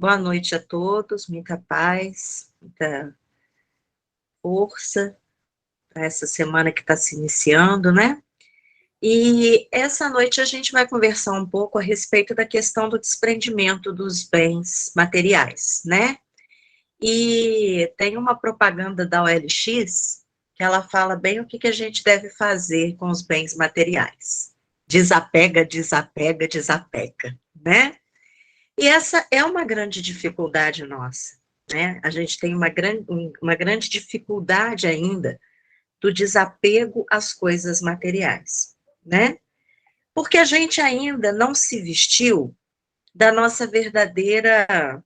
Boa noite a todos, muita paz, muita força para essa semana que está se iniciando, né? E essa noite a gente vai conversar um pouco a respeito da questão do desprendimento dos bens materiais, né? E tem uma propaganda da OLX que ela fala bem o que a gente deve fazer com os bens materiais. Desapega, desapega, desapega, né? E essa é uma grande dificuldade nossa, né? A gente tem uma grande dificuldade ainda do desapego às coisas materiais, né? Porque a gente ainda não se vestiu da nossa verdadeira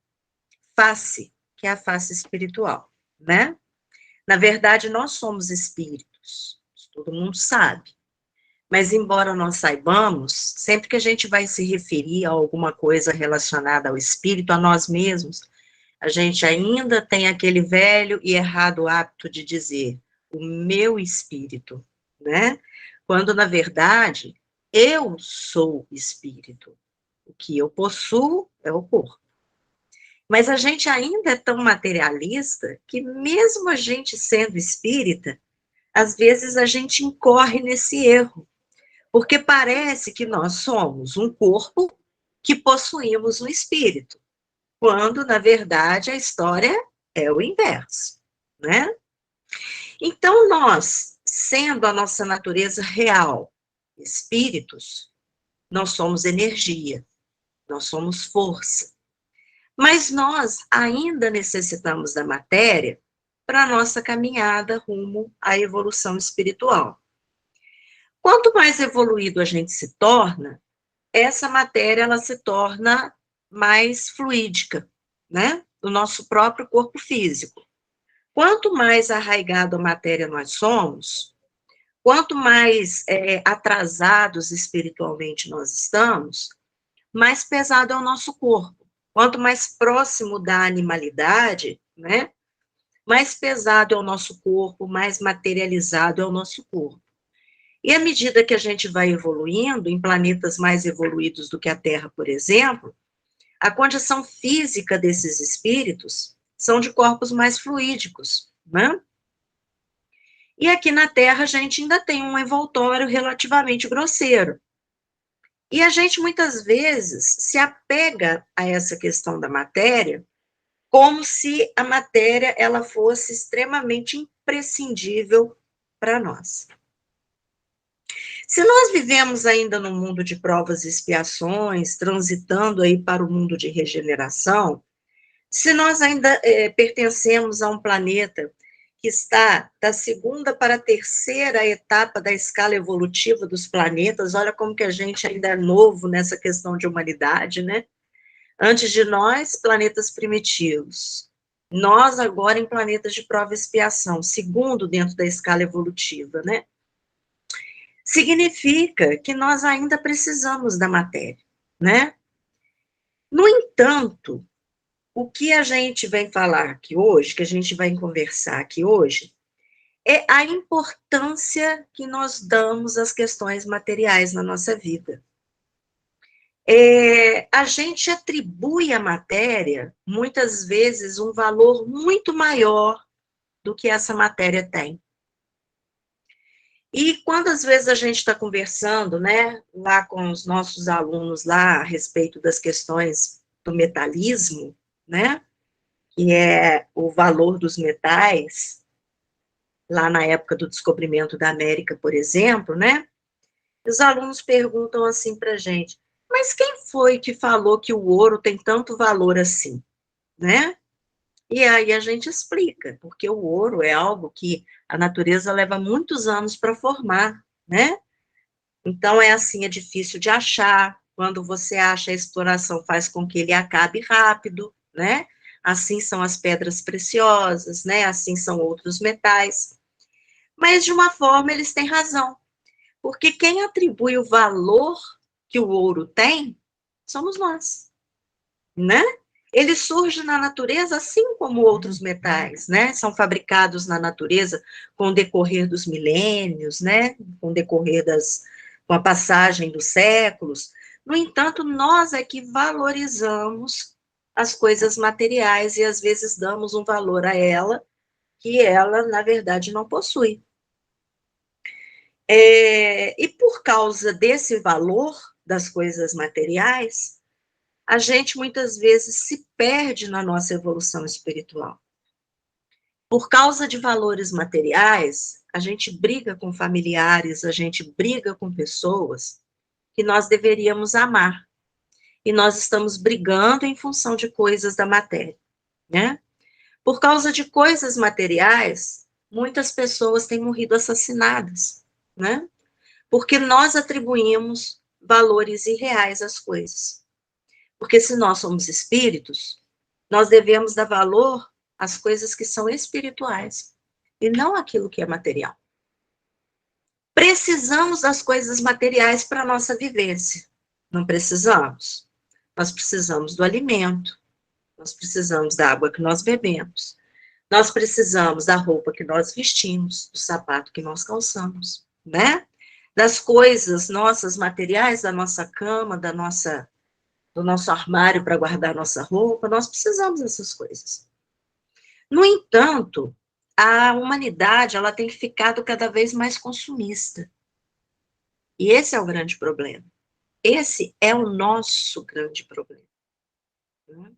face, que é a face espiritual, né? Na verdade, nós somos espíritos, todo mundo sabe. Mas, embora nós saibamos, sempre que a gente vai se referir a alguma coisa relacionada ao espírito, a nós mesmos, a gente ainda tem aquele velho e errado hábito de dizer o meu espírito, né? Quando, na verdade, eu sou espírito. O que eu possuo é o corpo. Mas a gente ainda é tão materialista que, mesmo a gente sendo espírita, às vezes a gente incorre nesse erro, porque parece que nós somos um corpo que possuímos um espírito, quando, na verdade, a história é o inverso, né? Então, nós, sendo a nossa natureza real, espíritos, nós somos energia, nós somos força. Mas nós ainda necessitamos da matéria para a nossa caminhada rumo à evolução espiritual. Quanto mais evoluído a gente se torna, essa matéria ela se torna mais fluídica, né? Do nosso próprio corpo físico. Quanto mais arraigado a matéria nós somos, quanto mais atrasados espiritualmente nós estamos, mais pesado é o nosso corpo. Quanto mais próximo da animalidade, né? Mais pesado é o nosso corpo, mais materializado é o nosso corpo. E à medida que a gente vai evoluindo, em planetas mais evoluídos do que a Terra, por exemplo, a condição física desses espíritos são de corpos mais fluídicos, né? E aqui na Terra a gente ainda tem um envoltório relativamente grosseiro. E a gente muitas vezes se apega a essa questão da matéria como se a matéria ela fosse extremamente imprescindível para nós. Se nós vivemos ainda num mundo de provas e expiações, transitando aí para o mundo de regeneração, se nós ainda pertencemos a um planeta que está da segunda para a terceira etapa da escala evolutiva dos planetas, olha como que a gente ainda é novo nessa questão de humanidade, né? Antes de nós, planetas primitivos. Nós agora em planetas de prova e expiação, segundo dentro da escala evolutiva, né? Significa que nós ainda precisamos da matéria, né? No entanto, o que a gente vem falar aqui hoje, que a gente vai conversar aqui hoje, é a importância que nós damos às questões materiais na nossa vida. A gente atribui à matéria, muitas vezes, um valor muito maior do que essa matéria tem. E quando às vezes a gente está conversando, né, lá com os nossos alunos lá a respeito das questões do metalismo, né, que é o valor dos metais, lá na época do descobrimento da América, por exemplo, né, os alunos perguntam assim para a gente, mas quem foi que falou que o ouro tem tanto valor assim, né? E aí a gente explica, porque o ouro é algo que a natureza leva muitos anos para formar, né? Então, é assim, é difícil de achar. Quando você acha, a exploração faz com que ele acabe rápido, né? Assim são as pedras preciosas, né? Assim são outros metais. Mas, de uma forma, eles têm razão. Porque quem atribui o valor que o ouro tem, somos nós, né? Ele surge na natureza assim como outros metais, né? São fabricados na natureza com o decorrer dos milênios, né? Com o decorrer com a passagem dos séculos. No entanto, nós é que valorizamos as coisas materiais e às vezes damos um valor a ela que ela, na verdade, não possui. E por causa desse valor das coisas materiais, a gente muitas vezes se perde na nossa evolução espiritual. Por causa de valores materiais, a gente briga com familiares, a gente briga com pessoas que nós deveríamos amar. E nós estamos brigando em função de coisas da matéria, né? Por causa de coisas materiais, muitas pessoas têm morrido assassinadas, né? Porque nós atribuímos valores irreais às coisas. Porque se nós somos espíritos, nós devemos dar valor às coisas que são espirituais e não aquilo que é material. Precisamos das coisas materiais para a nossa vivência. Não precisamos. Nós precisamos do alimento, nós precisamos da água que nós bebemos, nós precisamos da roupa que nós vestimos, do sapato que nós calçamos, né? Das coisas nossas materiais, da nossa cama, do nosso armário para guardar nossa roupa, nós precisamos dessas coisas. No entanto, a humanidade ela tem ficado cada vez mais consumista. E esse é o grande problema. Esse é o nosso grande problema. Né?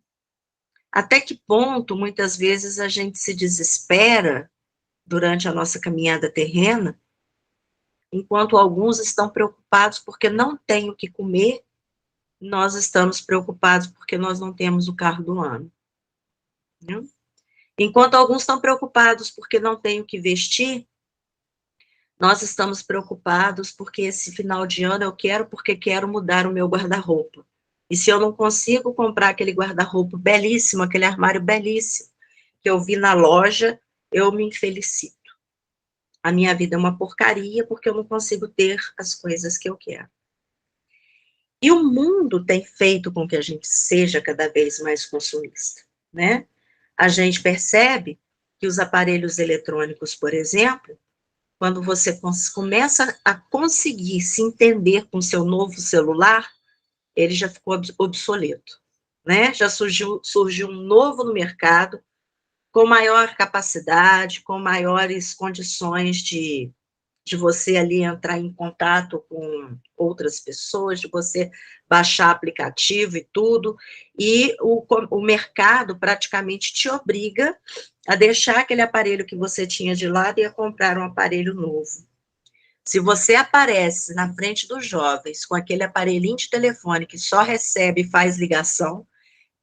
Até que ponto, muitas vezes, a gente se desespera durante a nossa caminhada terrena, enquanto alguns estão preocupados porque não têm o que comer, nós estamos preocupados porque nós não temos o carro do ano. Né? Enquanto alguns estão preocupados porque não têm o que vestir, nós estamos preocupados porque esse final de ano eu quero porque quero mudar o meu guarda-roupa. E se eu não consigo comprar aquele guarda-roupa belíssimo, aquele armário belíssimo, que eu vi na loja, eu me infelicito. A minha vida é uma porcaria porque eu não consigo ter as coisas que eu quero. E o mundo tem feito com que a gente seja cada vez mais consumista, né? A gente percebe que os aparelhos eletrônicos, por exemplo, quando você começa a conseguir se entender com seu novo celular, ele já ficou obsoleto, né? Já surgiu um novo no mercado, com maior capacidade, com maiores condições de você ali entrar em contato com outras pessoas, de você baixar aplicativo e tudo, e o mercado praticamente te obriga a deixar aquele aparelho que você tinha de lado e a comprar um aparelho novo. Se você aparece na frente dos jovens com aquele aparelhinho de telefone que só recebe e faz ligação,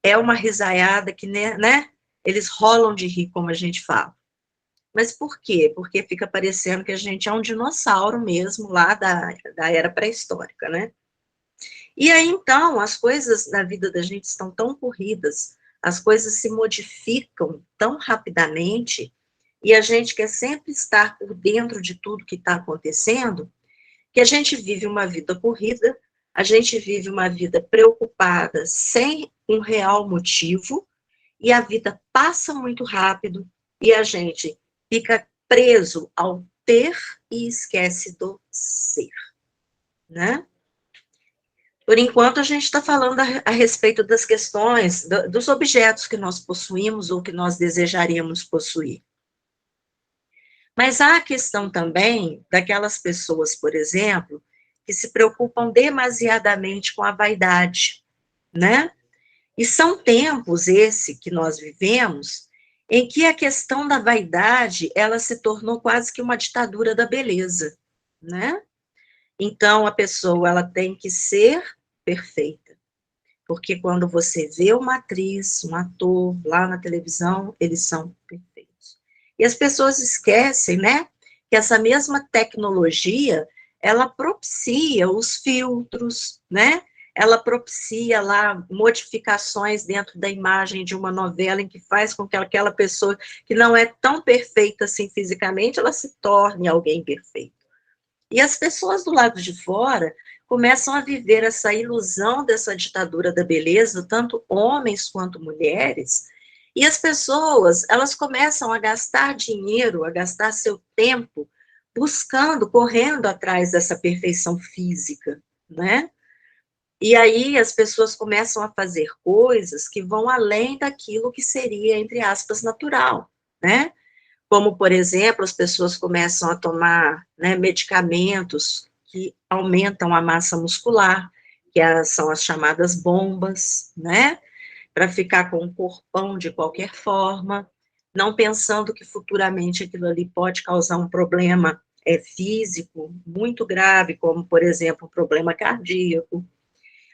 é uma risaiada que, né, eles rolam de rir, como a gente fala. Mas por quê? Porque fica parecendo que a gente é um dinossauro mesmo, lá da era pré-histórica, né? E aí, então, as coisas na vida da gente estão tão corridas, as coisas se modificam tão rapidamente, e a gente quer sempre estar por dentro de tudo que está acontecendo, que a gente vive uma vida corrida, a gente vive uma vida preocupada, sem um real motivo, e a vida passa muito rápido, e a gente fica preso ao ter e esquece do ser, né? Por enquanto, a gente está falando a respeito das questões, dos objetos que nós possuímos ou que nós desejaríamos possuir. Mas há a questão também daquelas pessoas, por exemplo, que se preocupam demasiadamente com a vaidade, né? E são tempos esse que nós vivemos em que a questão da vaidade, ela se tornou quase que uma ditadura da beleza, né? Então, a pessoa, ela tem que ser perfeita, porque quando você vê uma atriz, um ator lá na televisão, eles são perfeitos. E as pessoas esquecem, né, que essa mesma tecnologia, ela propicia os filtros, né, ela propicia lá modificações dentro da imagem de uma novela em que faz com que aquela pessoa que não é tão perfeita assim fisicamente, ela se torne alguém perfeito. E as pessoas do lado de fora começam a viver essa ilusão dessa ditadura da beleza, tanto homens quanto mulheres, e as pessoas, elas começam a gastar dinheiro, a gastar seu tempo, buscando, correndo atrás dessa perfeição física, né? E aí as pessoas começam a fazer coisas que vão além daquilo que seria, entre aspas, natural, né? Como, por exemplo, as pessoas começam a tomar, né, medicamentos que aumentam a massa muscular, são as chamadas bombas, né? Para ficar com um corpão de qualquer forma, não pensando que futuramente aquilo ali pode causar um problema físico muito grave, como, por exemplo, um problema cardíaco.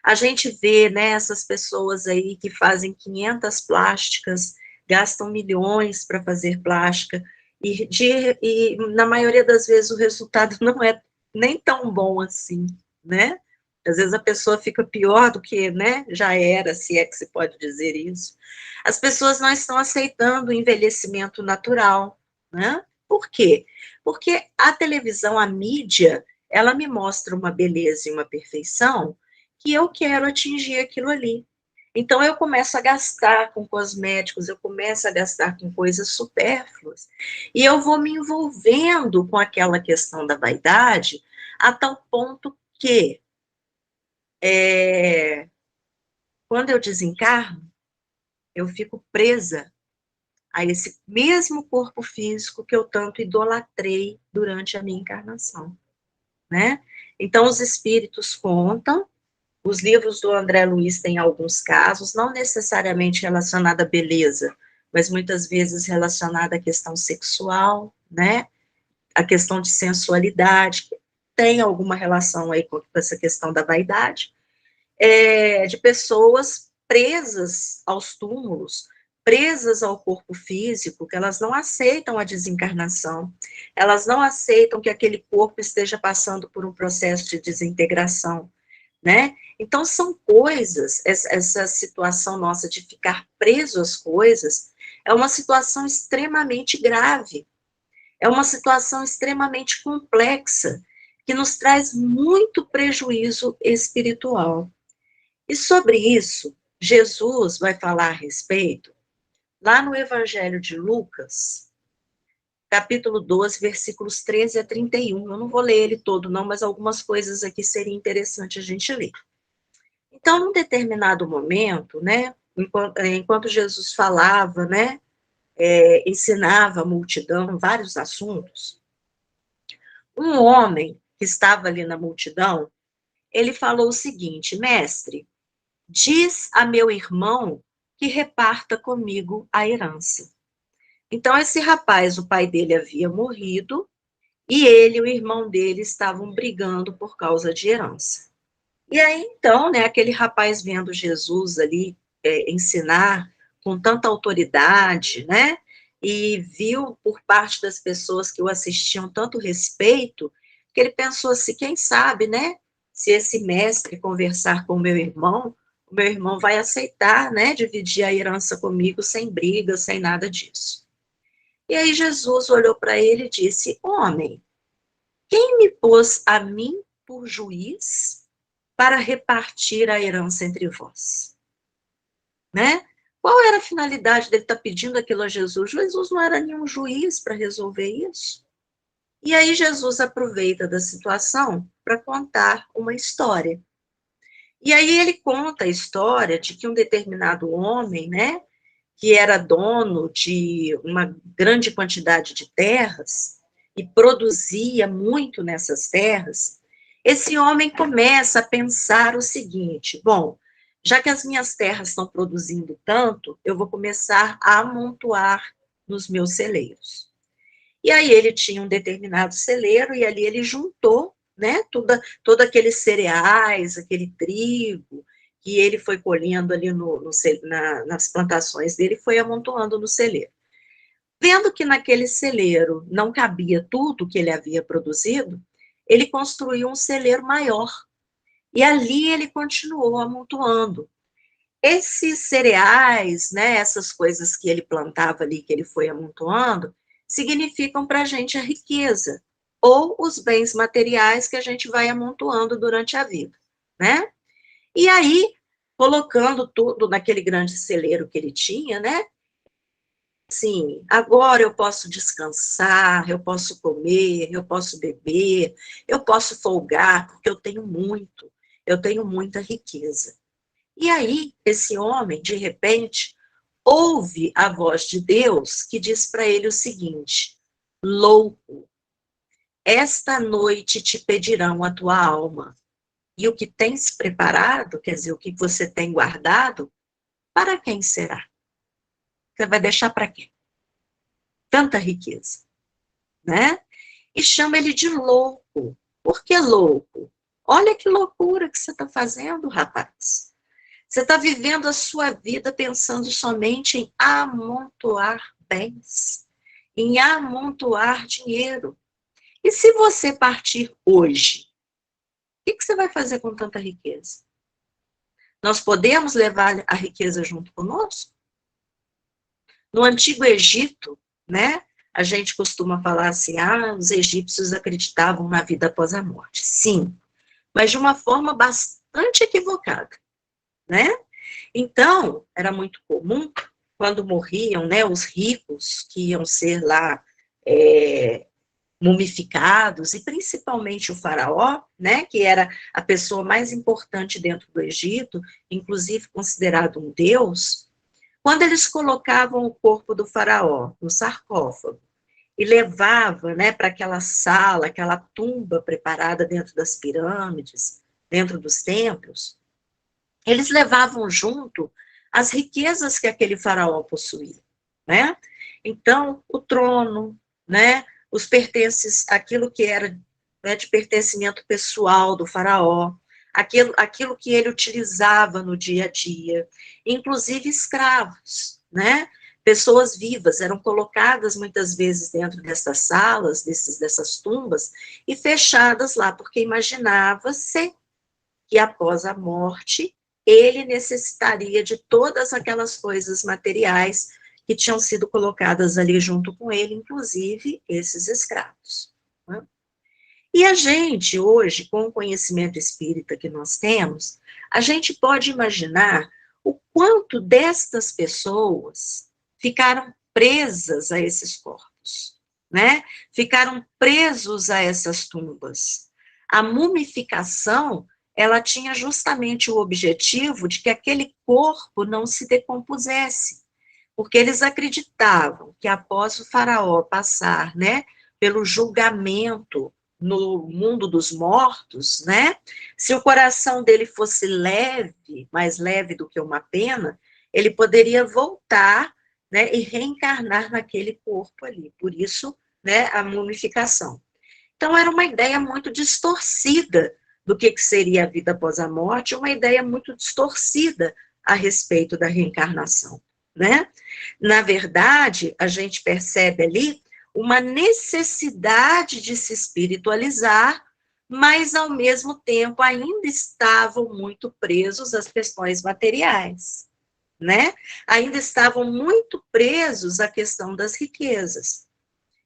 A gente vê, né, essas pessoas aí que fazem 500 plásticas, gastam milhões para fazer plástica, e na maioria das vezes o resultado não é nem tão bom assim, né? Às vezes a pessoa fica pior do que, né, já era, se é que se pode dizer isso. As pessoas não estão aceitando o envelhecimento natural, né? Por quê? Porque a televisão, a mídia, ela me mostra uma beleza e uma perfeição que eu quero atingir aquilo ali. Então, eu começo a gastar com cosméticos, eu começo a gastar com coisas supérfluas, e eu vou me envolvendo com aquela questão da vaidade, a tal ponto que, quando eu desencarno, eu fico presa a esse mesmo corpo físico que eu tanto idolatrei durante a minha encarnação, né? Então, os espíritos contam. Os livros do André Luiz têm alguns casos, não necessariamente relacionados à beleza, mas muitas vezes relacionada à questão sexual, né? A questão de sensualidade, que tem alguma relação aí com essa questão da vaidade, de pessoas presas aos túmulos, presas ao corpo físico, que elas não aceitam a desencarnação, elas não aceitam que aquele corpo esteja passando por um processo de desintegração, né? Então, são coisas, essa situação nossa de ficar preso às coisas, é uma situação extremamente grave, é uma situação extremamente complexa, que nos traz muito prejuízo espiritual. E sobre isso, Jesus vai falar a respeito, lá no Evangelho de Lucas, capítulo 12, versículos 13 a 31. Eu não vou ler ele todo, não, mas algumas coisas aqui seria interessante a gente ler. Então, num determinado momento, né, enquanto Jesus falava, né, ensinava a multidão vários assuntos, um homem que estava ali na multidão, ele falou o seguinte: mestre, diz a meu irmão que reparta comigo a herança. Então, esse rapaz, o pai dele havia morrido, e ele e o irmão dele estavam brigando por causa de herança. E aí, então, né, aquele rapaz vendo Jesus ali ensinar com tanta autoridade, né, e viu por parte das pessoas que o assistiam tanto respeito, que ele pensou assim, quem sabe, né, se esse mestre conversar com o meu irmão vai aceitar, né, dividir a herança comigo sem briga, sem nada disso. E aí Jesus olhou para ele e disse, homem, quem me pôs a mim por juiz para repartir a herança entre vós, né? Qual era a finalidade dele estar pedindo aquilo a Jesus? Jesus não era nenhum juiz para resolver isso. E aí Jesus aproveita da situação para contar uma história. E aí ele conta a história de que um determinado homem, né, que era dono de uma grande quantidade de terras e produzia muito nessas terras, esse homem começa a pensar o seguinte: bom, já que as minhas terras estão produzindo tanto, eu vou começar a amontoar nos meus celeiros. E aí ele tinha um determinado celeiro e ali ele juntou, né, todo aqueles cereais, aquele trigo, que ele foi colhendo ali nas plantações dele, foi amontoando no celeiro. Vendo que naquele celeiro não cabia tudo que ele havia produzido, ele construiu um celeiro maior. E ali ele continuou amontoando. Esses cereais, né, essas coisas que ele plantava ali, que ele foi amontoando, significam para a gente a riqueza, ou os bens materiais que a gente vai amontoando durante a vida, né? E aí, colocando tudo naquele grande celeiro que ele tinha, né? Sim, agora eu posso descansar, eu posso comer, eu posso beber, eu posso folgar, porque eu tenho muito. eu tenho muita riqueza. E aí, esse homem, de repente, ouve a voz de Deus que diz para ele o seguinte: louco, esta noite te pedirão a tua alma. E o que tens preparado, quer dizer, o que você tem guardado, para quem será? Você vai deixar para quê? Tanta riqueza, né? E chama ele de louco. Por que louco? Olha que loucura que você está fazendo, rapaz. Você está vivendo a sua vida pensando somente em amontoar bens, em amontoar dinheiro. E se você partir hoje, o que você vai fazer com tanta riqueza? Nós podemos levar a riqueza junto conosco? No Antigo Egito, né, a gente costuma falar assim, os egípcios acreditavam na vida após a morte. Sim, mas de uma forma bastante equivocada, né? Então, era muito comum, quando morriam, né, os ricos, que iam ser lá mumificados, e principalmente o faraó, né, que era a pessoa mais importante dentro do Egito, inclusive considerado um deus, quando eles colocavam o corpo do faraó no sarcófago e levavam, né, para aquela sala, aquela tumba preparada dentro das pirâmides, dentro dos templos, eles levavam junto as riquezas que aquele faraó possuía, né? Então, o trono, né, os pertences, aquilo que era, né, de pertencimento pessoal do faraó, aquilo que ele utilizava no dia a dia, inclusive escravos, né? Pessoas vivas eram colocadas muitas vezes dentro dessas salas, dessas tumbas, e fechadas lá, porque imaginava-se que após a morte ele necessitaria de todas aquelas coisas materiais que tinham sido colocadas ali junto com ele, inclusive esses escravos. Né? E a gente, hoje, com o conhecimento espírita que nós temos, a gente pode imaginar o quanto destas pessoas ficaram presas a esses corpos, né? Ficaram presos a essas tumbas. A mumificação, ela tinha justamente o objetivo de que aquele corpo não se decompusesse, porque eles acreditavam que após o faraó passar, né, pelo julgamento no mundo dos mortos, né, se o coração dele fosse leve, mais leve do que uma pena, ele poderia voltar, né, e reencarnar naquele corpo ali. Por isso, né, a mumificação. Então, era uma ideia muito distorcida do que seria a vida após a morte, uma ideia muito distorcida a respeito da reencarnação, né? Na verdade, a gente percebe ali uma necessidade de se espiritualizar, mas, ao mesmo tempo, ainda estavam muito presos às questões materiais, né? Ainda estavam muito presos à questão das riquezas.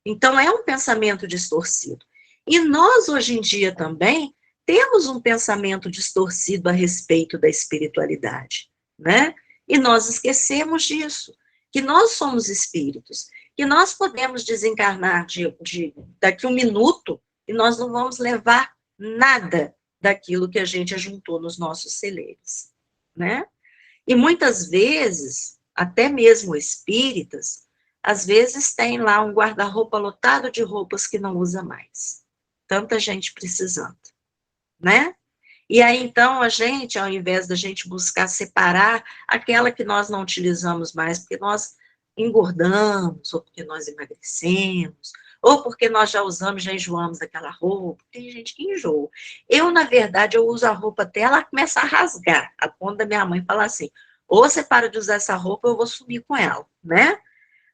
Então, é um pensamento distorcido. E nós, hoje em dia, também temos um pensamento distorcido a respeito da espiritualidade, né? E nós esquecemos disso, que nós somos espíritos, que nós podemos desencarnar daqui 1 minuto e nós não vamos levar nada daquilo que a gente ajuntou nos nossos celeiros, né? E muitas vezes, até mesmo espíritas, às vezes tem lá um guarda-roupa lotado de roupas que não usa mais. Tanta gente precisando, né? E aí, então, a gente, ao invés da gente buscar separar aquela que nós não utilizamos mais, porque nós engordamos, ou porque nós emagrecemos, ou porque nós já usamos, já enjoamos daquela roupa, tem gente que enjoa. Eu, na verdade, eu uso a roupa até ela começa a rasgar, a ponto da minha mãe falar assim, ou você para de usar essa roupa, eu vou sumir com ela, né?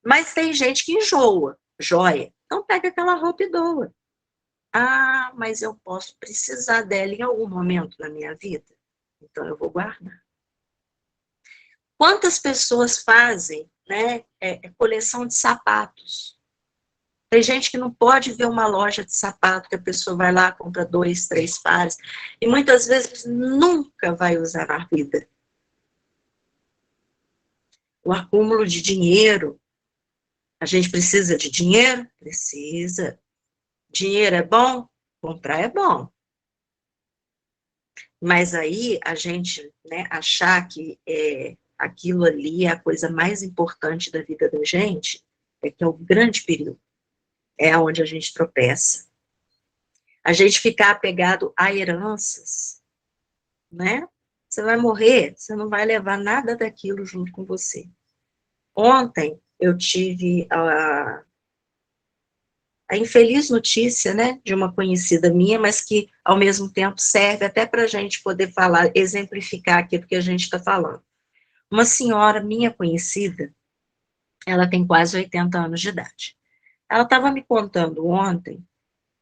Mas tem gente que enjoa, joia. Então pega aquela roupa e doa. Mas eu posso precisar dela em algum momento na minha vida. Então eu vou guardar. Quantas pessoas fazem, né, coleção de sapatos? Tem gente que não pode ver uma loja de sapato, que a pessoa vai lá, compra 2, 3 pares, e muitas vezes nunca vai usar na vida. O acúmulo de dinheiro. A gente precisa de dinheiro? Precisa. Dinheiro é bom? Comprar é bom. Mas aí a gente, né, achar que aquilo ali é a coisa mais importante da vida da gente, que é o grande perigo, é onde a gente tropeça. A gente ficar apegado a heranças, né? Você vai morrer, você não vai levar nada daquilo junto com você. Ontem eu tive a infeliz notícia, né, de uma conhecida minha, mas que, ao mesmo tempo, serve até para a gente poder falar, exemplificar aquilo que a gente está falando. Uma senhora minha conhecida, ela tem quase 80 anos de idade. Ela estava me contando ontem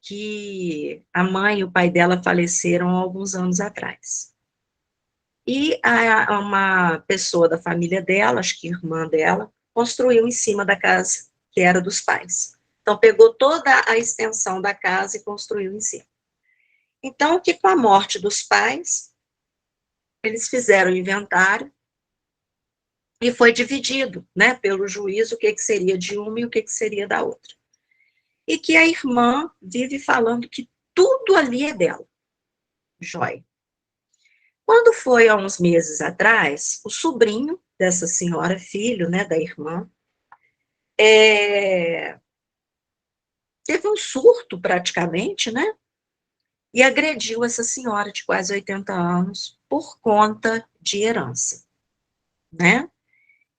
que a mãe e o pai dela faleceram há alguns anos atrás. E uma pessoa da família dela, acho que irmã dela, construiu em cima da casa que era dos pais. Então, pegou toda a extensão da casa e construiu em cima. Então, que com a morte dos pais, eles fizeram o inventário e foi dividido, né, pelo juiz, o que seria de uma e o que seria da outra. E que a irmã vive falando que tudo ali é dela. Jóia. Quando foi há uns meses atrás, o sobrinho dessa senhora, filho, né, da irmã, teve um surto praticamente, né, e agrediu essa senhora de quase 80 anos por conta de herança, né?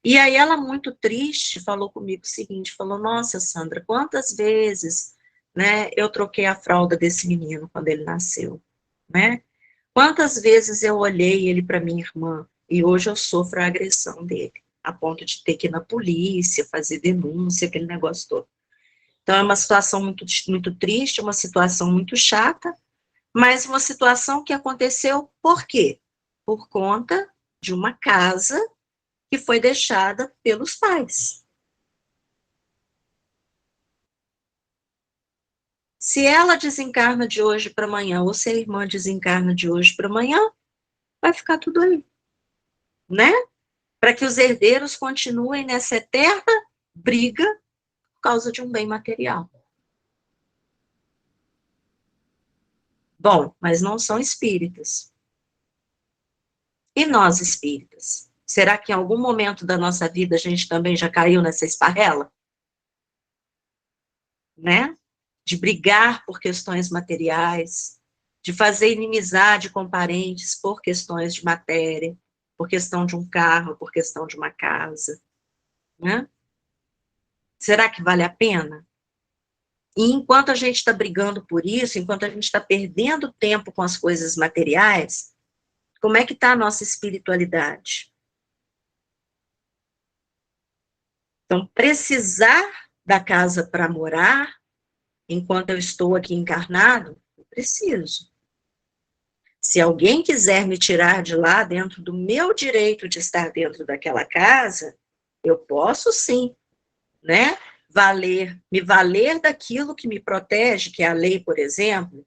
E aí ela, muito triste, falou comigo o seguinte, falou, nossa, Sandra, quantas vezes, né, eu troquei a fralda desse menino quando ele nasceu, né? Quantas vezes eu olhei ele para minha irmã e hoje eu sofro a agressão dele, a ponto de ter que ir na polícia, fazer denúncia, aquele negócio todo. Então é uma situação muito, muito triste, uma situação muito chata, mas uma situação que aconteceu por quê? Por conta de uma casa que foi deixada pelos pais. Se ela desencarna de hoje para amanhã, ou se a irmã desencarna de hoje para amanhã, vai ficar tudo aí, né? Para que os herdeiros continuem nessa eterna briga por causa de um bem material. Bom, mas não são espíritas. E nós, espíritas? Será que em algum momento da nossa vida a gente também já caiu nessa esparrela? Né? De brigar por questões materiais, de fazer inimizade com parentes por questões de matéria, por questão de um carro, por questão de uma casa, né? Será que vale a pena? E enquanto a gente está brigando por isso, enquanto a gente está perdendo tempo com as coisas materiais, como é que está a nossa espiritualidade? Então, precisar da casa para morar, enquanto eu estou aqui encarnado, eu preciso. Se alguém quiser me tirar de lá, dentro do meu direito de estar dentro daquela casa, eu posso sim, né? Me valer daquilo que me protege, que é a lei, por exemplo.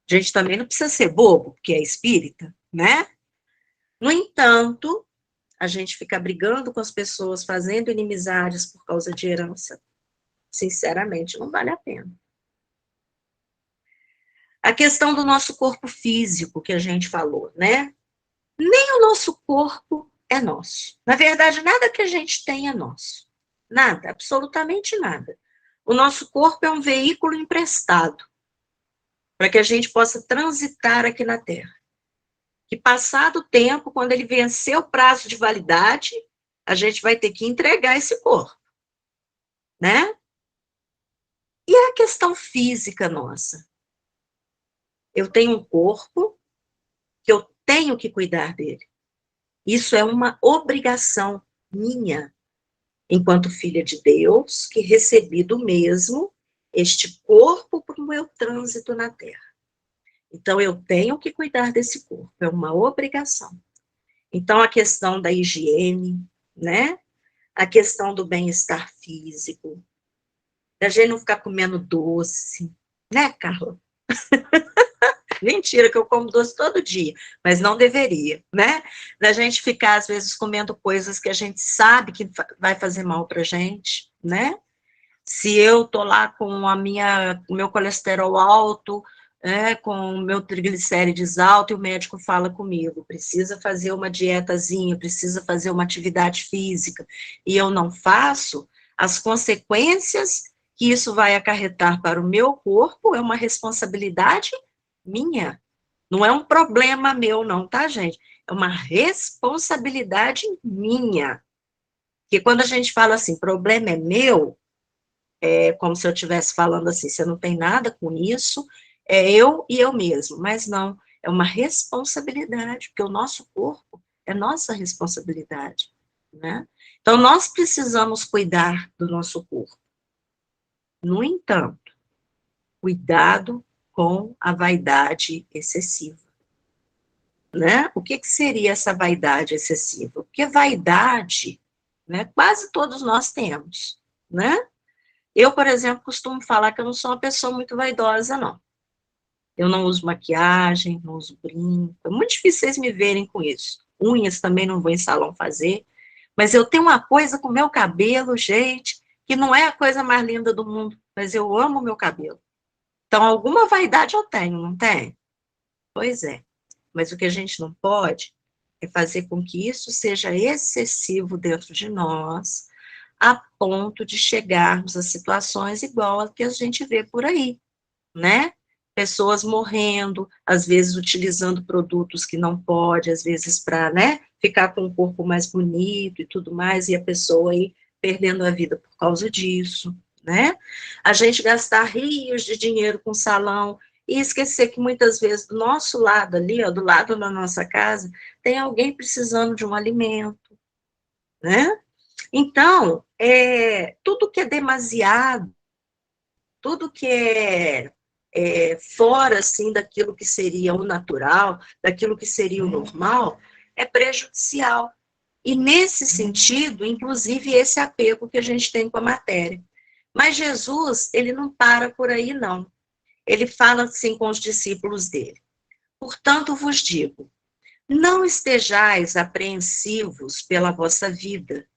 A gente também não precisa ser bobo, porque é espírita, né? No entanto, a gente fica brigando com as pessoas, fazendo inimizades por causa de herança. Sinceramente, não vale a pena. A questão do nosso corpo físico, que a gente falou, né? Nem o nosso corpo é nosso. Na verdade, nada que a gente tem é nosso. Nada, absolutamente nada. O nosso corpo é um veículo emprestado para que a gente possa transitar aqui na Terra. Que passado o tempo, quando ele vencer o prazo de validade, a gente vai ter que entregar esse corpo, né? E a questão física nossa? Eu tenho um corpo que eu tenho que cuidar dele. Isso é uma obrigação minha, enquanto filha de Deus, que recebi do mesmo este corpo para o meu trânsito na Terra. Então, eu tenho que cuidar desse corpo, é uma obrigação. Então, a questão da higiene, né? A questão do bem-estar físico, da gente não ficar comendo doce, né, Carla? Mentira, que eu como doce todo dia, mas não deveria, né? Da gente ficar, às vezes, comendo coisas que a gente sabe que vai fazer mal pra gente, né? Se eu tô lá com o meu colesterol alto, com o meu triglicérides alto e o médico fala comigo, precisa fazer uma dietazinha, precisa fazer uma atividade física, e eu não faço, as consequências que isso vai acarretar para o meu corpo é uma responsabilidade minha. Não é um problema meu, não, tá, gente? É uma responsabilidade minha. Porque quando a gente fala assim, problema é meu, é como se eu estivesse falando assim, você não tem nada com isso, é eu e eu mesmo. Mas não, é uma responsabilidade, porque o nosso corpo é nossa responsabilidade, né? Então, nós precisamos cuidar do nosso corpo. No entanto, cuidado com a vaidade excessiva, né? O que seria essa vaidade excessiva? Porque vaidade, né, quase todos nós temos, né? Eu, por exemplo, costumo falar que eu não sou uma pessoa muito vaidosa, não. Eu não uso maquiagem, não uso brinco. É muito difícil vocês me verem com isso. Unhas também não vou em salão fazer. Mas eu tenho uma coisa com o meu cabelo, gente, que não é a coisa mais linda do mundo, mas eu amo o meu cabelo. Então, alguma vaidade eu tenho, não tem? Pois é. Mas o que a gente não pode é fazer com que isso seja excessivo dentro de nós, a ponto de chegarmos a situações igual a que a gente vê por aí, né? Pessoas morrendo, às vezes utilizando produtos que não pode, às vezes para, né, ficar com um corpo mais bonito e tudo mais, e a pessoa aí perdendo a vida por causa disso, né? A gente gastar rios de dinheiro com salão e esquecer que muitas vezes do nosso lado ali, ó, do lado da nossa casa, tem alguém precisando de um alimento, né? Então, tudo que é demasiado, tudo que fora, assim, daquilo que seria o natural, daquilo que seria o normal, é prejudicial. E nesse sentido, inclusive, esse apego que a gente tem com a matéria. Mas Jesus, ele não para por aí, não. Ele fala assim com os discípulos dele. Portanto, vos digo, não estejais apreensivos pela vossa vida,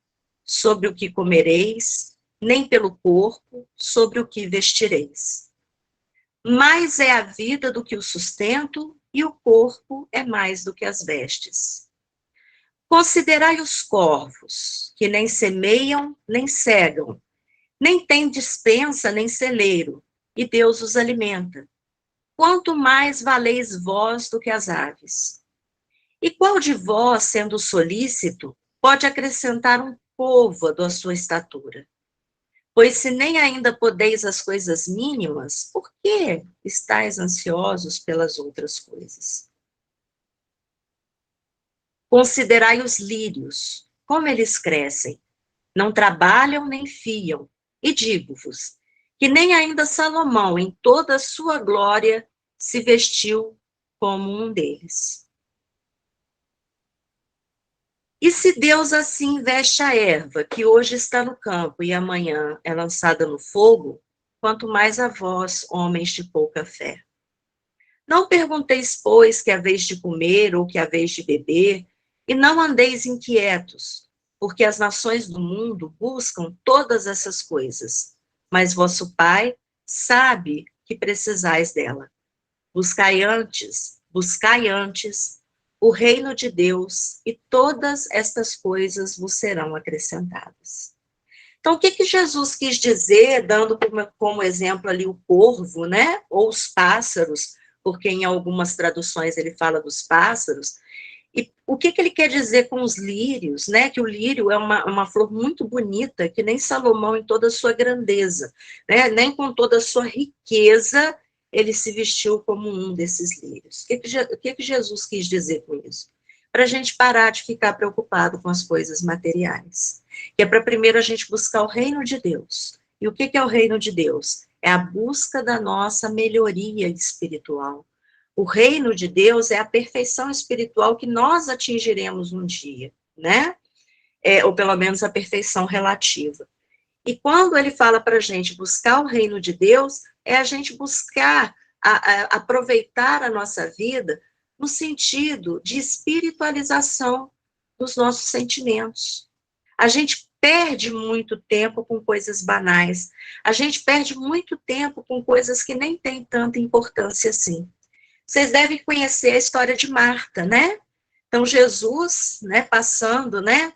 sobre o que comereis, nem pelo corpo, sobre o que vestireis. Mais é a vida do que o sustento, e o corpo é mais do que as vestes. Considerai os corvos, que nem semeiam, nem cegam, nem têm despensa, nem celeiro, e Deus os alimenta. Quanto mais valeis vós do que as aves. E qual de vós, sendo solícito, pode acrescentar um côvado à sua estatura? Pois se nem ainda podeis as coisas mínimas, por que estáis ansiosos pelas outras coisas? Considerai os lírios, como eles crescem, não trabalham nem fiam, e digo-vos, que nem ainda Salomão, em toda a sua glória, se vestiu como um deles. E se Deus assim veste a erva, que hoje está no campo e amanhã é lançada no fogo, quanto mais a vós, homens de pouca fé. Não pergunteis, pois, que haveis de comer ou que haveis de beber, e não andeis inquietos, porque as nações do mundo buscam todas essas coisas, mas vosso Pai sabe que precisais dela. Buscai antes o reino de Deus, e todas estas coisas vos serão acrescentadas. Então, o que Jesus quis dizer, dando como exemplo ali o corvo, né? Ou os pássaros, porque em algumas traduções ele fala dos pássaros. E o que ele quer dizer com os lírios, né? Que o lírio é uma flor muito bonita, que nem Salomão em toda a sua grandeza, né? Nem com toda a sua riqueza ele se vestiu como um desses lírios. O que Jesus quis dizer com isso? Para a gente parar de ficar preocupado com as coisas materiais. Que é para primeiro a gente buscar o reino de Deus. E o que é o reino de Deus? É a busca da nossa melhoria espiritual. O reino de Deus é a perfeição espiritual que nós atingiremos um dia, né? Ou pelo menos a perfeição relativa. E quando ele fala para a gente buscar o reino de Deus, é a gente buscar aproveitar a nossa vida no sentido de espiritualização dos nossos sentimentos. A gente perde muito tempo com coisas banais. A gente perde muito tempo com coisas que nem têm tanta importância assim. Vocês devem conhecer a história de Marta, né? Então, Jesus, né, passando, né,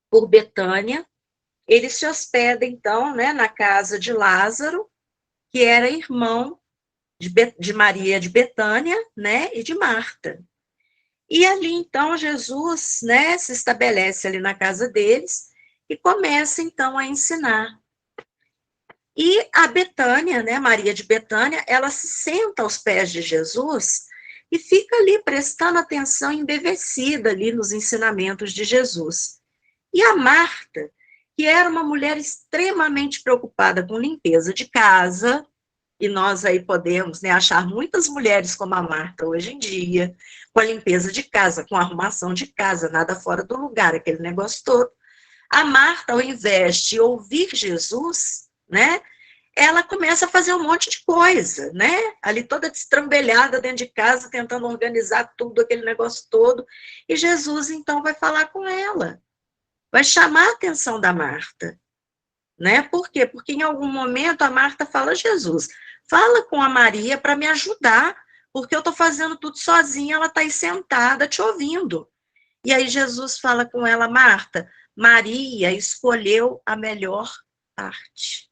por Betânia, ele se hospeda, então, né, na casa de Lázaro, que era irmão de Maria de Betânia, né, e de Marta. E ali, então, Jesus, né, se estabelece ali na casa deles e começa, então, a ensinar. E a Betânia, né, Maria de Betânia, ela se senta aos pés de Jesus e fica ali prestando atenção embevecida ali nos ensinamentos de Jesus. E a Marta, que era uma mulher extremamente preocupada com limpeza de casa, e nós aí podemos, né, achar muitas mulheres como a Marta hoje em dia, com a limpeza de casa, com a arrumação de casa, nada fora do lugar, aquele negócio todo. A Marta, ao invés de ouvir Jesus, né, ela começa a fazer um monte de coisa, né? Ali toda destrambelhada dentro de casa, tentando organizar tudo, aquele negócio todo. E Jesus, então, vai falar com ela. Vai chamar a atenção da Marta, né? Por quê? Porque em algum momento a Marta fala, Jesus, fala com a Maria para me ajudar, porque eu estou fazendo tudo sozinha, ela está aí sentada te ouvindo. E aí Jesus fala com ela, Marta, Maria escolheu a melhor parte.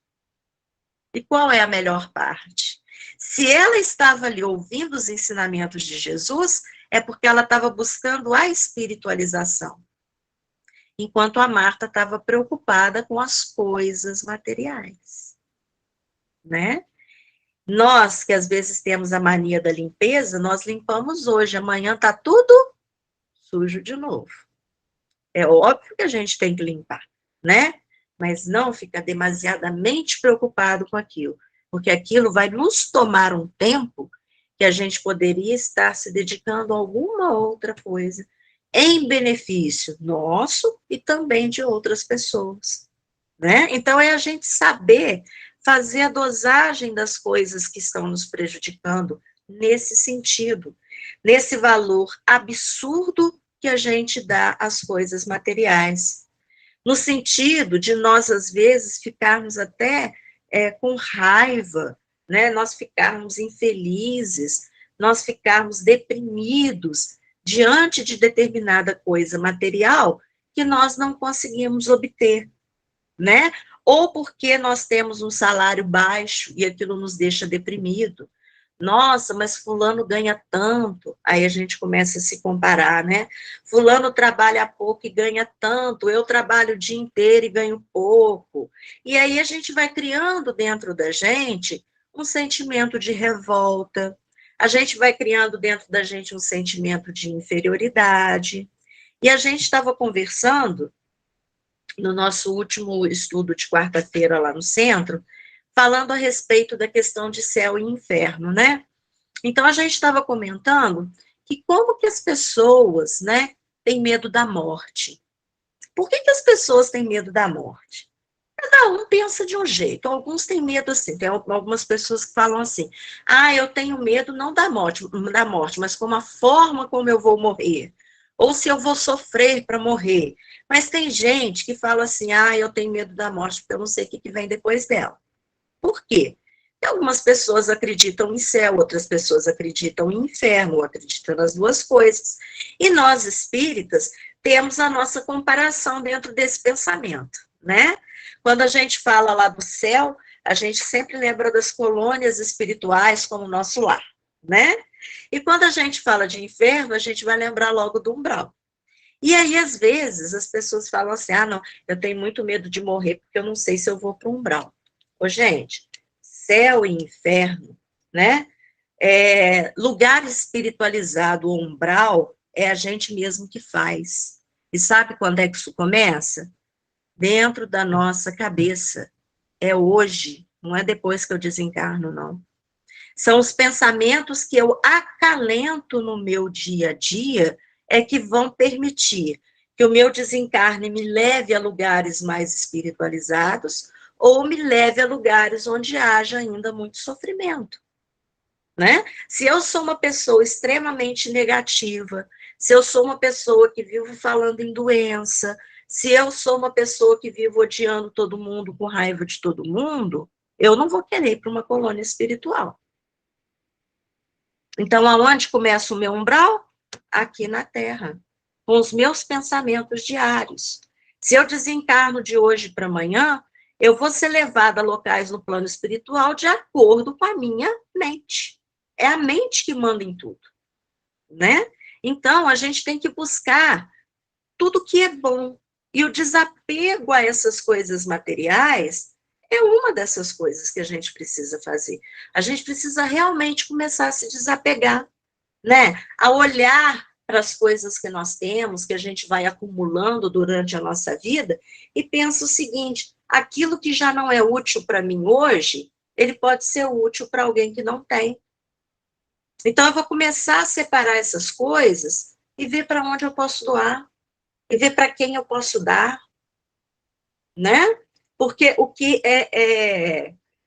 E qual é a melhor parte? Se ela estava ali ouvindo os ensinamentos de Jesus, é porque ela estava buscando a espiritualização. Enquanto a Marta estava preocupada com as coisas materiais, né? Nós, que às vezes temos a mania da limpeza, nós limpamos hoje, amanhã está tudo sujo de novo. É óbvio que a gente tem que limpar, né? Mas não ficar demasiadamente preocupado com aquilo, porque aquilo vai nos tomar um tempo que a gente poderia estar se dedicando a alguma outra coisa em benefício nosso e também de outras pessoas, né? Então, é a gente saber fazer a dosagem das coisas que estão nos prejudicando nesse sentido, nesse valor absurdo que a gente dá às coisas materiais, no sentido de nós, às vezes, ficarmos até com raiva, né? Nós ficarmos infelizes, nós ficarmos deprimidos diante de determinada coisa material que nós não conseguimos obter, né? Ou porque nós temos um salário baixo e aquilo nos deixa deprimido. Nossa, mas fulano ganha tanto. Aí a gente começa a se comparar, né? Fulano trabalha pouco e ganha tanto, eu trabalho o dia inteiro e ganho pouco. E aí a gente vai criando dentro da gente um sentimento de revolta, a gente vai criando dentro da gente um sentimento de inferioridade. E a gente estava conversando no nosso último estudo de quarta-feira lá no centro, falando a respeito da questão de céu e inferno, né? Então, a gente estava comentando que como que as pessoas, né, têm medo da morte. Por que as pessoas têm medo da morte? Cada um pensa de um jeito. Alguns têm medo assim. Tem algumas pessoas que falam assim, eu tenho medo não da morte, mas como a forma como eu vou morrer. Ou se eu vou sofrer para morrer. Mas tem gente que fala assim, eu tenho medo da morte porque eu não sei o que vem depois dela. Por quê? Porque algumas pessoas acreditam em céu, outras pessoas acreditam em inferno, ou acreditam nas duas coisas. E nós, espíritas, temos a nossa comparação dentro desse pensamento, né? Quando a gente fala lá do céu, a gente sempre lembra das colônias espirituais como nosso lar, né? E quando a gente fala de inferno, a gente vai lembrar logo do umbral. E aí, às vezes, as pessoas falam assim, não, eu tenho muito medo de morrer porque eu não sei se eu vou para o umbral. Ô, gente, céu e inferno, né? Lugar espiritualizado, o umbral, é a gente mesmo que faz. E sabe quando é que isso começa? Dentro da nossa cabeça. É hoje, não é depois que eu desencarno, não. São os pensamentos que eu acalento no meu dia a dia que vão permitir que o meu desencarne me leve a lugares mais espiritualizados ou me leve a lugares onde haja ainda muito sofrimento, né? Se eu sou uma pessoa extremamente negativa, se eu sou uma pessoa que vivo falando em doença, Se eu sou uma pessoa que vivo odiando todo mundo, com raiva de todo mundo, eu não vou querer ir para uma colônia espiritual. Então, aonde começa o meu umbral? Aqui na Terra, com os meus pensamentos diários. Se eu desencarno de hoje para amanhã, eu vou ser levada a locais no plano espiritual de acordo com a minha mente. É a mente que manda em tudo, né? Então, a gente tem que buscar tudo que é bom. E o desapego a essas coisas materiais é uma dessas coisas que a gente precisa fazer. A gente precisa realmente começar a se desapegar, né? A olhar para as coisas que nós temos, que a gente vai acumulando durante a nossa vida, e pensa o seguinte: aquilo que já não é útil para mim hoje, ele pode ser útil para alguém que não tem. Então, eu vou começar a separar essas coisas e ver para onde eu posso doar, e ver para quem eu posso dar, né? Porque o que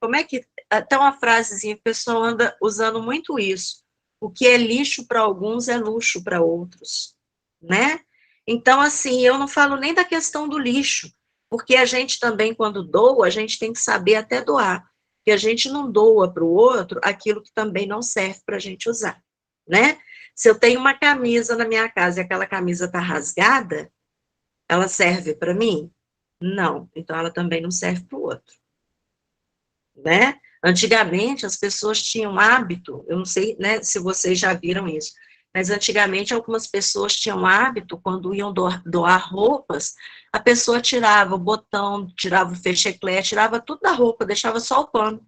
como é que... Até uma frasezinha, o pessoal anda usando muito isso. O que é lixo para alguns é luxo para outros, né? Então, assim, eu não falo nem da questão do lixo, porque a gente também, quando doa, a gente tem que saber até doar, que a gente não doa para o outro aquilo que também não serve para a gente usar, né? Se eu tenho uma camisa na minha casa e aquela camisa está rasgada, ela serve para mim? Não. Então, ela também não serve para o outro, né? Antigamente, as pessoas tinham hábito, eu não sei, né, se vocês já viram isso, mas antigamente algumas pessoas tinham hábito, quando iam doar roupas, a pessoa tirava o botão, tirava o fecheclé, tirava tudo da roupa, deixava só o pano.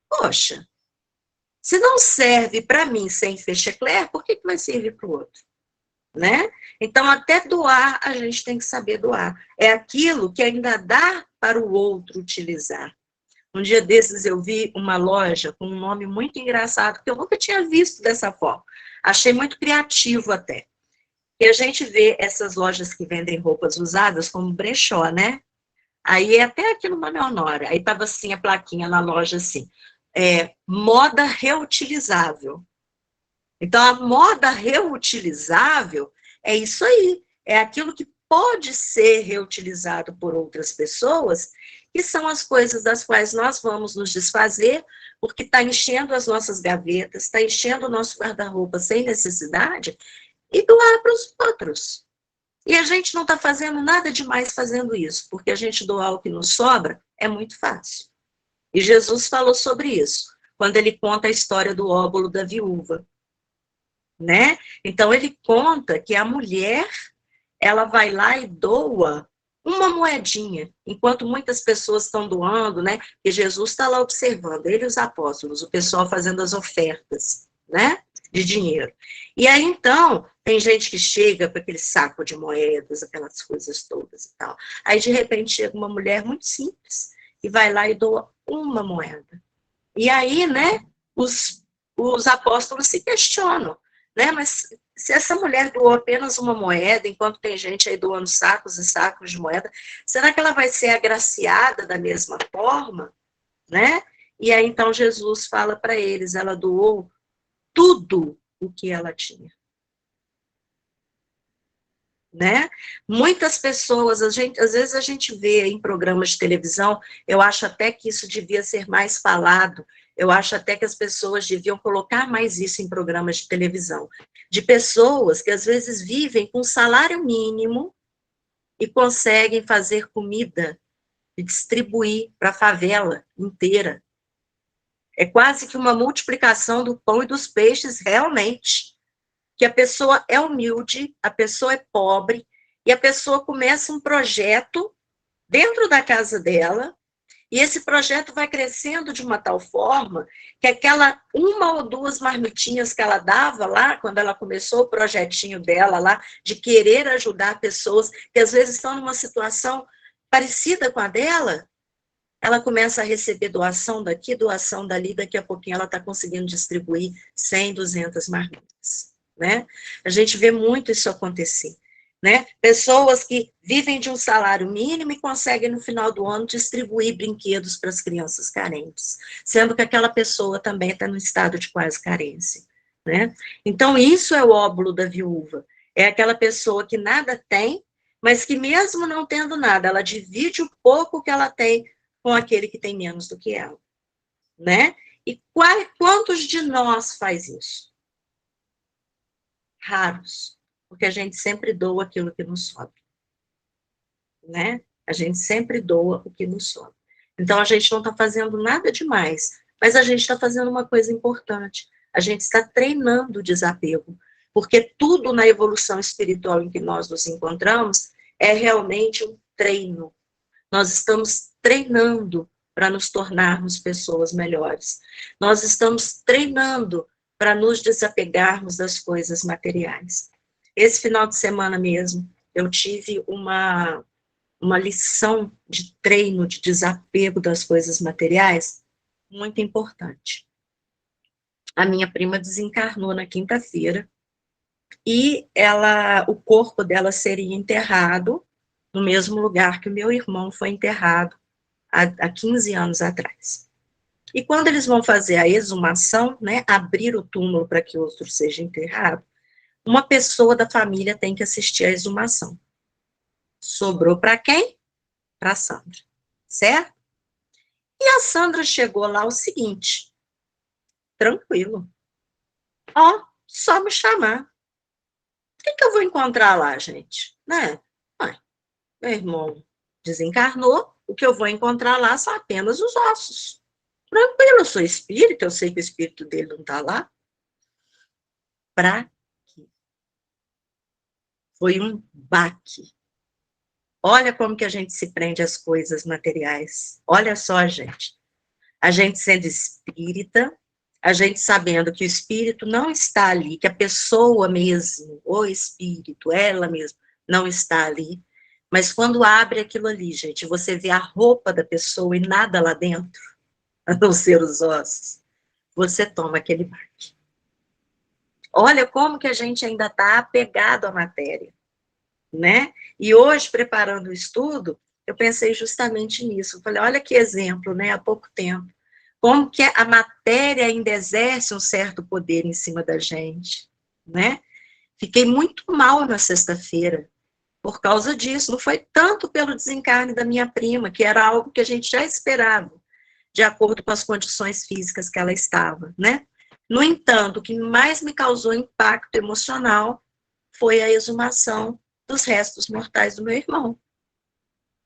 Poxa, se não serve para mim sem fecheclé, por que vai servir para o outro? Né? Então, até doar, a gente tem que saber doar. É aquilo que ainda dá para o outro utilizar. Um dia desses eu vi uma loja com um nome muito engraçado, que eu nunca tinha visto dessa forma. Achei muito criativo até. E a gente vê essas lojas que vendem roupas usadas como brechó, né? Aí é até aqui no Manuel Honório. Aí estava assim a plaquinha na loja assim, moda reutilizável. Então, a moda reutilizável é isso aí, é aquilo que pode ser reutilizado por outras pessoas, que são as coisas das quais nós vamos nos desfazer, porque está enchendo as nossas gavetas, está enchendo o nosso guarda-roupa sem necessidade, e doar para os outros. E a gente não está fazendo nada demais fazendo isso, porque a gente doar o que nos sobra é muito fácil. E Jesus falou sobre isso, quando ele conta a história do óbolo da viúva, né? Então, ele conta que a mulher, ela vai lá e doa uma moedinha, enquanto muitas pessoas estão doando, né? E Jesus está lá observando, ele e os apóstolos, o pessoal fazendo as ofertas, né? De dinheiro. E aí, então, tem gente que chega para aquele saco de moedas, aquelas coisas todas e tal. Aí, de repente, chega uma mulher muito simples e vai lá e doa uma moeda. E aí, né, os apóstolos se questionam, né? Mas se essa mulher doou apenas uma moeda, enquanto tem gente aí doando sacos e sacos de moeda, será que ela vai ser agraciada da mesma forma, né? E aí então Jesus fala para eles, ela doou tudo o que ela tinha, né? Muitas pessoas, às vezes a gente vê em programas de televisão, eu acho até que isso devia ser mais falado, eu acho até que as pessoas deviam colocar mais isso em programas de televisão, de pessoas que às vezes vivem com salário mínimo e conseguem fazer comida e distribuir para a favela inteira. É quase que uma multiplicação do pão e dos peixes, realmente. Que a pessoa é humilde, a pessoa é pobre, e a pessoa começa um projeto dentro da casa dela, e esse projeto vai crescendo de uma tal forma que aquela uma ou duas marmitinhas que ela dava lá, quando ela começou o projetinho dela lá, de querer ajudar pessoas que às vezes estão numa situação parecida com a dela, ela começa a receber doação daqui, doação dali, daqui a pouquinho ela está conseguindo distribuir 100, 200 marmitas, né? A gente vê muito isso acontecer, né? Pessoas que vivem de um salário mínimo e conseguem no final do ano distribuir brinquedos para as crianças carentes, sendo que aquela pessoa também está no estado de quase carência, né? Então isso é o óbolo da viúva, é aquela pessoa que nada tem, mas que mesmo não tendo nada, ela divide o pouco que ela tem com aquele que tem menos do que ela, né? E quantos de nós faz isso? Raros, porque a gente sempre doa aquilo que nos sobra, né? A gente sempre doa o que nos sobra. Então, a gente não está fazendo nada demais, mas a gente está fazendo uma coisa importante. A gente está treinando o desapego, porque tudo na evolução espiritual em que nós nos encontramos é realmente um treino. Nós estamos treinando para nos tornarmos pessoas melhores. Nós estamos treinando para nos desapegarmos das coisas materiais. Esse final de semana mesmo, eu tive uma lição de treino, de desapego das coisas materiais, muito importante. A minha prima desencarnou na quinta-feira e o corpo dela seria enterrado no mesmo lugar que o meu irmão foi enterrado há 15 anos atrás. E quando eles vão fazer a exumação, né, abrir o túmulo para que o outro seja enterrado, uma pessoa da família tem que assistir à exumação. Sobrou para quem? Para a Sandra, certo? E a Sandra chegou lá o seguinte, tranquilo. Ó, só me chamar. O que eu vou encontrar lá, gente? Né? Ai, meu irmão desencarnou, o que eu vou encontrar lá são apenas os ossos. Tranquilo, eu sou espírita, eu sei que o espírito dele não está lá. Para quê? Foi um baque. Olha como que a gente se prende às coisas materiais. Olha só, gente. A gente sendo espírita, a gente sabendo que o espírito não está ali, que a pessoa mesmo, o espírito, ela mesma, não está ali. Mas quando abre aquilo ali, gente, você vê a roupa da pessoa e nada lá dentro, a não ser os ossos, você toma aquele baque. Olha como que a gente ainda está apegado à matéria, né? E hoje, preparando o estudo, eu pensei justamente nisso. Eu falei, olha que exemplo, né? Há pouco tempo. Como que a matéria ainda exerce um certo poder em cima da gente, né? Fiquei muito mal na sexta-feira por causa disso. Não foi tanto pelo desencarne da minha prima, que era algo que a gente já esperava, de acordo com as condições físicas que ela estava, né? No entanto, o que mais me causou impacto emocional foi a exumação dos restos mortais do meu irmão,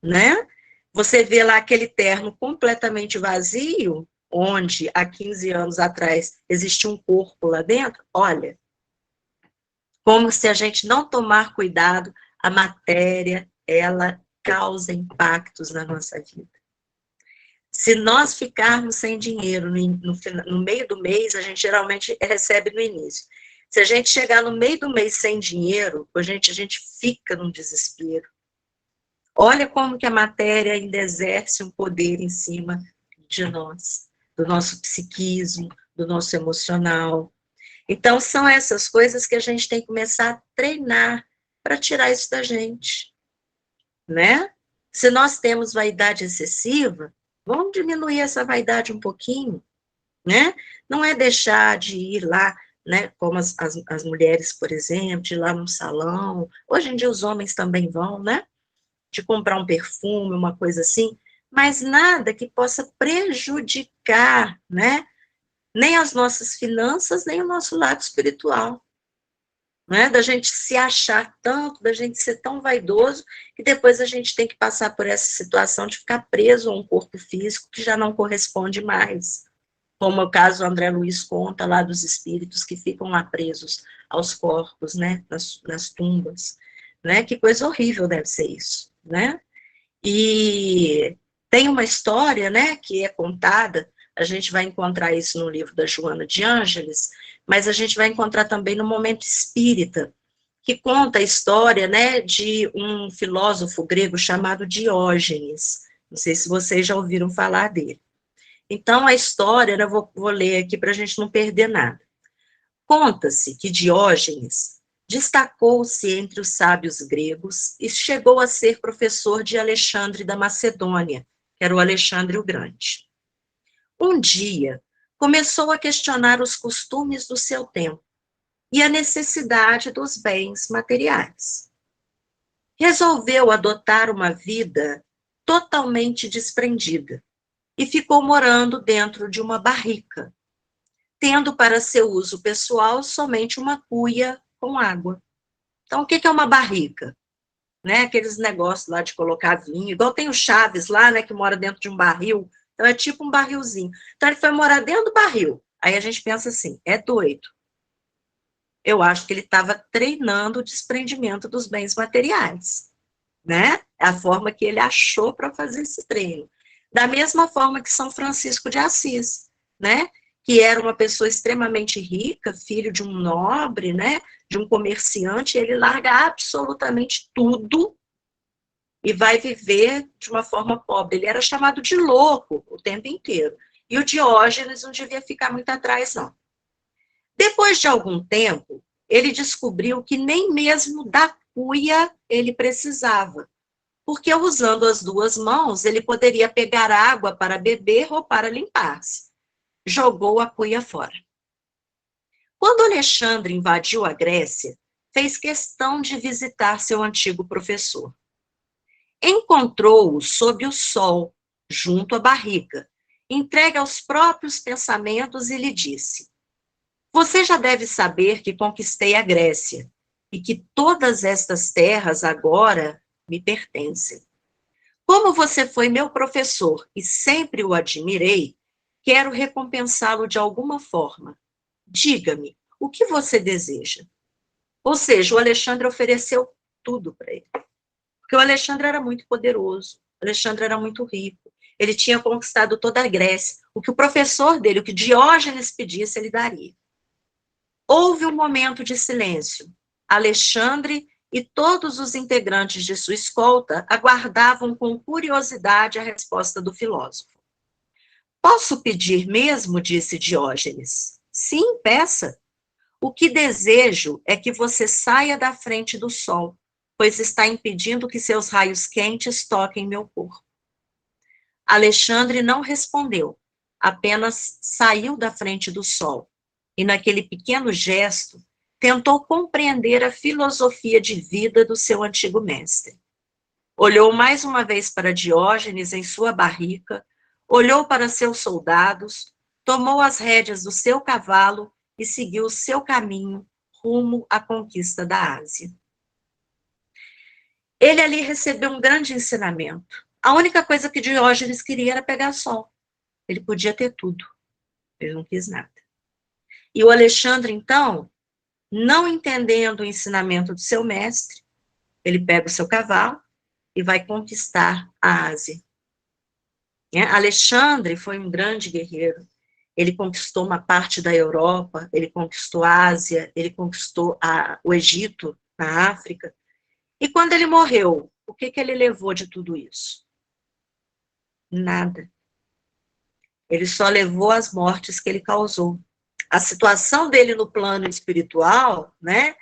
né? Você vê lá aquele terno completamente vazio, onde há 15 anos atrás existia um corpo lá dentro, olha, como se a gente não tomar cuidado, a matéria, ela causa impactos na nossa vida. Se nós ficarmos sem dinheiro no meio do mês, a gente geralmente recebe no início. Se a gente chegar no meio do mês sem dinheiro, a gente fica num desespero. Olha como que a matéria ainda exerce um poder em cima de nós, do nosso psiquismo, do nosso emocional. Então, são essas coisas que a gente tem que começar a treinar para tirar isso da gente, né? Se nós temos vaidade excessiva, vamos diminuir essa vaidade um pouquinho, né? Não é deixar de ir lá, né, como as mulheres, por exemplo, de ir lá num salão. Hoje em dia os homens também vão, né? De comprar um perfume, uma coisa assim, mas nada que possa prejudicar, né? Nem as nossas finanças, nem o nosso lado espiritual. Né? Da gente se achar tanto, da gente ser tão vaidoso, que depois a gente tem que passar por essa situação de ficar preso a um corpo físico que já não corresponde mais. Como o caso o André Luiz conta lá dos espíritos que ficam lá presos aos corpos, né? Nas tumbas. Né? Que coisa horrível deve ser isso, né? E tem uma história, né, que é contada, a gente vai encontrar isso no livro da Joana de Ângeles, mas a gente vai encontrar também no Momento Espírita, que conta a história, né, de um filósofo grego chamado Diógenes. Não sei se vocês já ouviram falar dele. Então, a história, né, vou ler aqui para a gente não perder nada. Conta-se que Diógenes destacou-se entre os sábios gregos e chegou a ser professor de Alexandre da Macedônia, que era o Alexandre o Grande. Um dia, começou a questionar os costumes do seu tempo e a necessidade dos bens materiais. resolveu adotar uma vida totalmente desprendida e ficou morando dentro de uma barrica, tendo para seu uso pessoal somente uma cuia com água. Então, o que é uma barrica? Né? Aqueles negócios lá de colocar vinho, igual tem o Chaves lá, né, que mora dentro de um barril. Então, é tipo um barrilzinho. Então, ele foi morar dentro do barril. Aí a gente pensa assim, é doido. Eu acho que ele estava treinando o desprendimento dos bens materiais, né? É a forma que ele achou para fazer esse treino. Da mesma forma que São Francisco de Assis, né? Que era uma pessoa extremamente rica, filho de um nobre, né? De um comerciante, ele larga absolutamente tudo e vai viver de uma forma pobre. Ele era chamado de louco o tempo inteiro. E o Diógenes não devia ficar muito atrás, não. Depois de algum tempo, ele descobriu que nem mesmo da cuia ele precisava, porque usando as duas mãos, ele poderia pegar água para beber ou para limpar-se. Jogou a cuia fora. Quando Alexandre invadiu a Grécia, fez questão de visitar seu antigo professor. Encontrou-o sob o sol, junto à barriga, entregue aos próprios pensamentos e lhe disse: Você já deve saber que conquistei a Grécia e que todas estas terras agora me pertencem. Como você foi meu professor e sempre o admirei, quero recompensá-lo de alguma forma. Diga-me, o que você deseja? Ou seja, o Alexandre ofereceu tudo para ele. Porque o Alexandre era muito poderoso, o Alexandre era muito rico, ele tinha conquistado toda a Grécia. O que o professor dele, o que Diógenes pedisse, ele daria. Houve um momento de silêncio. Alexandre e todos os integrantes de sua escolta aguardavam com curiosidade a resposta do filósofo. Posso pedir mesmo, disse Diógenes. Sim, peça. O que desejo é que você saia da frente do sol, pois está impedindo que seus raios quentes toquem meu corpo. Alexandre não respondeu, apenas saiu da frente do sol, e naquele pequeno gesto, tentou compreender a filosofia de vida do seu antigo mestre. Olhou mais uma vez para Diógenes em sua barrica, olhou para seus soldados, tomou as rédeas do seu cavalo e seguiu o seu caminho rumo à conquista da Ásia. Ele ali recebeu um grande ensinamento. A única coisa que Diógenes queria era pegar sol. Ele podia ter tudo. Ele não quis nada. E o Alexandre, então, não entendendo o ensinamento do seu mestre, ele pega o seu cavalo e vai conquistar a Ásia. Alexandre foi um grande guerreiro. Ele conquistou uma parte da Europa, ele conquistou a Ásia, ele conquistou o Egito, na África. E quando ele morreu, o que ele levou de tudo isso? Nada. Ele só levou as mortes que ele causou. A situação dele no plano espiritual, né,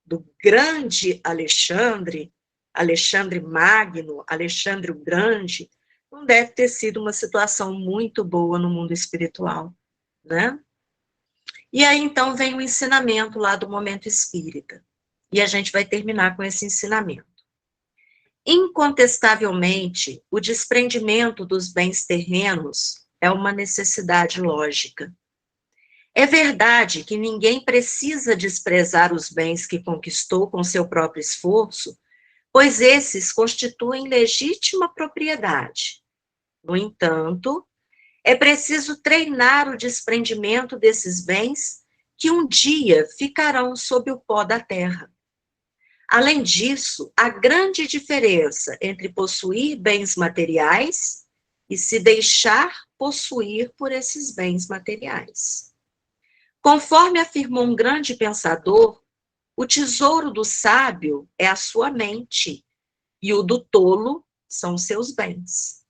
do grande Alexandre, Alexandre Magno, Alexandre o Grande, não deve ter sido uma situação muito boa no mundo espiritual, né? E aí, então, vem o ensinamento lá do momento espírita. E a gente vai terminar com esse ensinamento. Incontestavelmente, o desprendimento dos bens terrenos é uma necessidade lógica. É verdade que ninguém precisa desprezar os bens que conquistou com seu próprio esforço, pois esses constituem legítima propriedade. No entanto, é preciso treinar o desprendimento desses bens que um dia ficarão sob o pó da terra. Além disso, há grande diferença entre possuir bens materiais e se deixar possuir por esses bens materiais. Conforme afirmou um grande pensador, o tesouro do sábio é a sua mente e o do tolo são os seus bens.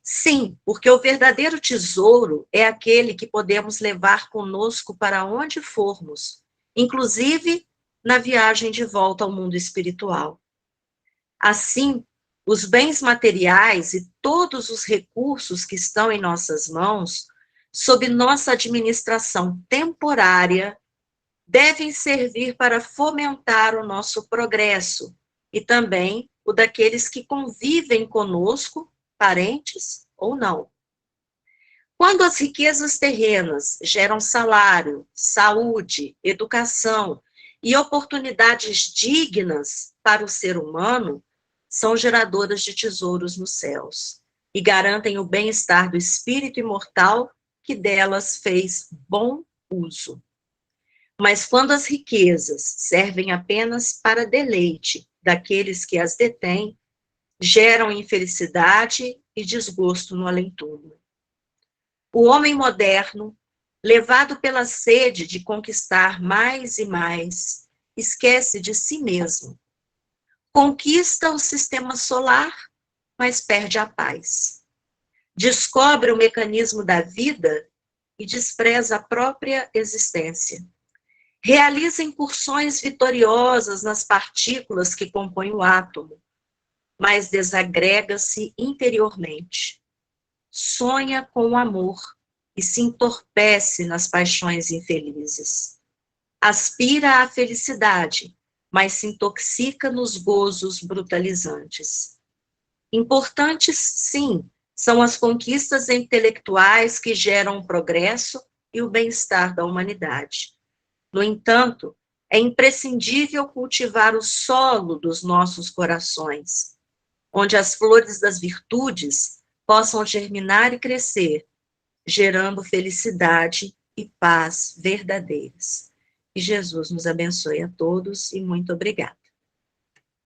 Sim, porque o verdadeiro tesouro é aquele que podemos levar conosco para onde formos, inclusive na viagem de volta ao mundo espiritual. Assim, os bens materiais e todos os recursos que estão em nossas mãos, sob nossa administração temporária, devem servir para fomentar o nosso progresso, e também o daqueles que convivem conosco, parentes ou não. Quando as riquezas terrenas geram salário, saúde, educação e oportunidades dignas para o ser humano, são geradoras de tesouros nos céus e garantem o bem-estar do espírito imortal que delas fez bom uso. Mas quando as riquezas servem apenas para deleite daqueles que as detêm, geram infelicidade e desgosto no além-túmulo. O homem moderno, levado pela sede de conquistar mais e mais, esquece de si mesmo. Conquista o sistema solar, mas perde a paz. Descobre o mecanismo da vida e despreza a própria existência. Realiza incursões vitoriosas nas partículas que compõem o átomo, mas desagrega-se interiormente. Sonha com o amor e se entorpece nas paixões infelizes. Aspira à felicidade, mas se intoxica nos gozos brutalizantes. Importantes, sim, são as conquistas intelectuais que geram o progresso e o bem-estar da humanidade. No entanto, é imprescindível cultivar o solo dos nossos corações, onde as flores das virtudes possam germinar e crescer, gerando felicidade e paz verdadeiras. Que Jesus nos abençoe a todos e muito obrigada.